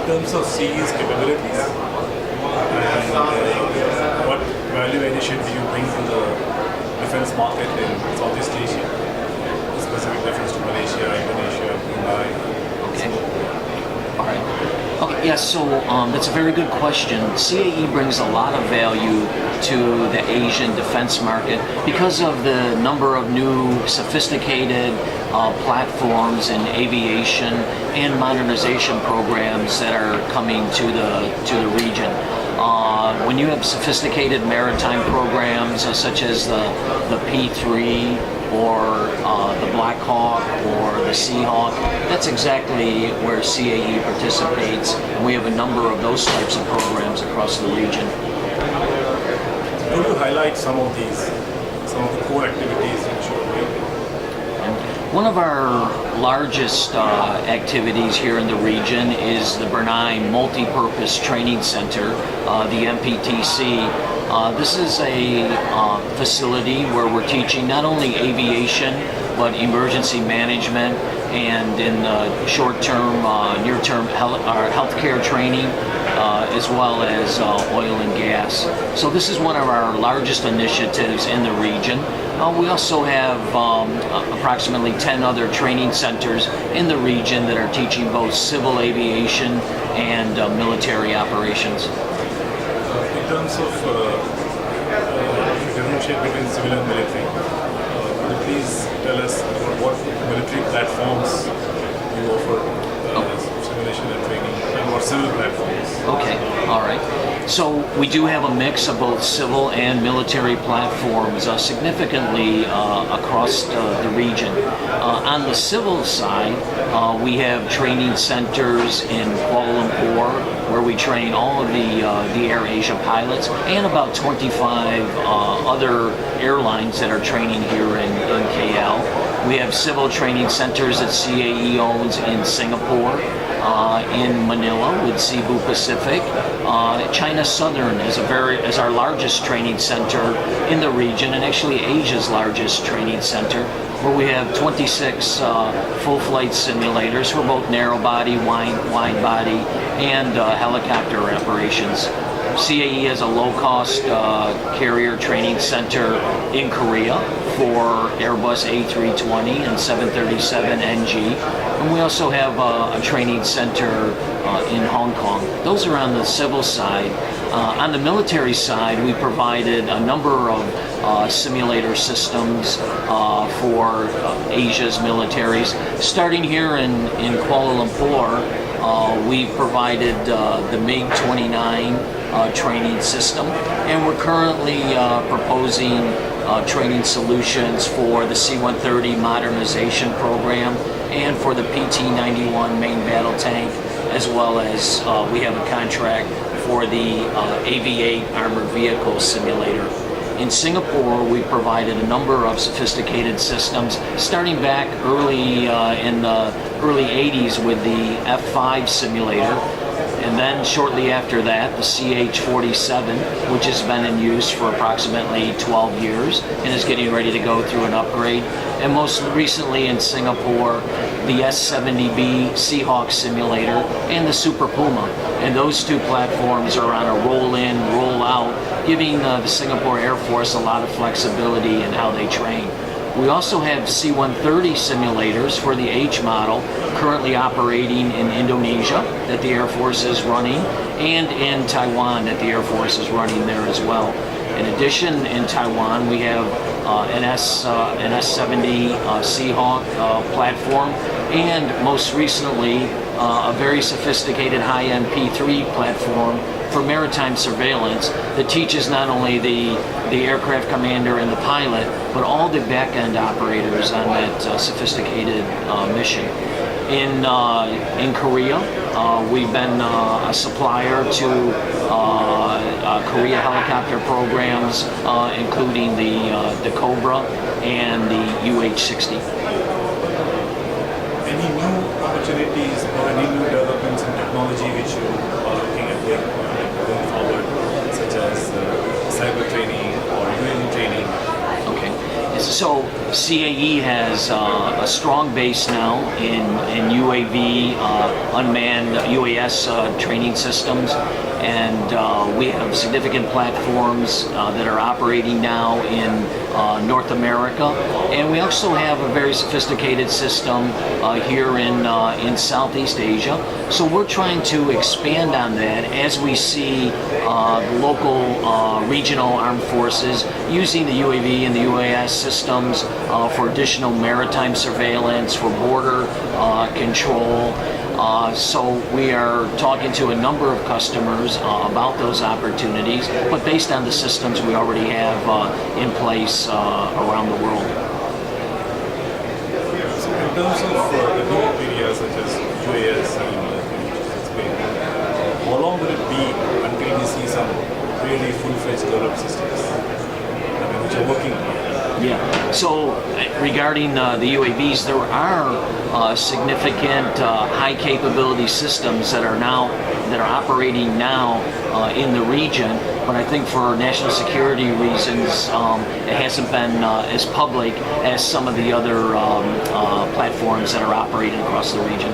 terms of CAE's capabilities, and what value addition do you bring to the defense market in Southeast Asia? Specific reference to Malaysia, Indonesia, Brunei. Okay. All right. Okay, yes, so that's a very good question. CAE brings a lot of value to the Asian defense market because of the number of new sophisticated platforms in aviation and modernization programs that are coming to the region. When you have sophisticated maritime programs such as the P3 or the Black Hawk or the Seahawk, that's exactly where CAE participates, and we have a number of those types of programs across the region. Could you highlight some of the core activities which you do? One of our largest activities here in the region is the Brunei Multi-Purpose Training Center, the MPTC. This is a facility where we're teaching not only aviation, but emergency management, and in short-term, near-term healthcare training, as well as oil and gas. So this is one of our largest initiatives in the region. We also have approximately 10 other training centers in the region that are teaching both civil aviation and military operations. In terms of differentiate between civil and military, could you please tell us what military platforms you offer simulation and training, and what civil platforms? Okay, all right. So we do have a mix of both civil and military platforms significantly across the region. On the civil side, we have training centers in Kuala Lumpur where we train all of the Air Asia pilots and about 25 other airlines that are training here in KL. We have civil training centers that CAE owns in Singapore, in Manila with Cebu Pacific. China Southern is our largest training center in the region, and actually Asia's largest training center, where we have 26 full flight simulators for both narrow body, wide body, and helicopter operations. CAE has a low-cost carrier training center in Korea for Airbus A320 and 737 NG, and we also have a training center in Hong Kong. Those are on the civil side. On the military side, we provided a number of simulator systems for Asia's militaries. Starting here in Kuala Lumpur, we provided the MiG-29 training system, and we're currently proposing training solutions for the C-130 modernization program and for the PT-91 main battle tank, as well as we have a contract for the AV-8 armored vehicle simulator. In Singapore, we provided a number of sophisticated systems, starting back early in the early 80s with the F5 simulator, and then shortly after that, the CH-47, which has been in use for approximately 12 years and is getting ready to go through an upgrade. And most recently in Singapore, the S-70B Seahawk simulator and the Super Puma. And those two platforms are on a roll-in, roll-out, giving the Singapore Air Force a lot of flexibility in how they train. We also have C-130 simulators for the H model currently operating in Indonesia that the Air Force is running, and in Taiwan that the Air Force is running there as well. In addition, in Taiwan, we have an S-70 Seahawk platform, and most recently, a very sophisticated high-end P3 platform for maritime surveillance that teaches not only the aircraft commander and the pilot, but all the back-end operators on that sophisticated mission. In Korea, we've been a supplier to Korea helicopter programs, including the Cobra and the UH-60. Any new opportunities or any new developments in technology which you are looking at going forward, such as cyber training or UAV training? Okay. So CAE has a strong base now in UAV, unmanned UAS training systems, and we have significant platforms that are operating now in North America, and we also have a very sophisticated system here in Southeast Asia. So we're trying to expand on that as we see the local regional armed forces using the UAV and the UAS systems for additional maritime surveillance, for border control. So we are talking to a number of customers about those opportunities, but based on the systems we already have in place around the world. So in terms of the new areas such as UAS and Spain, how long will it be until we see some really full-fledged developed systems, which are working? Yeah. So regarding the UAVs, there are significant high capability systems that are operating now in the region. But I think for national security reasons, it hasn't been as public as some of the other platforms that are operating across the region.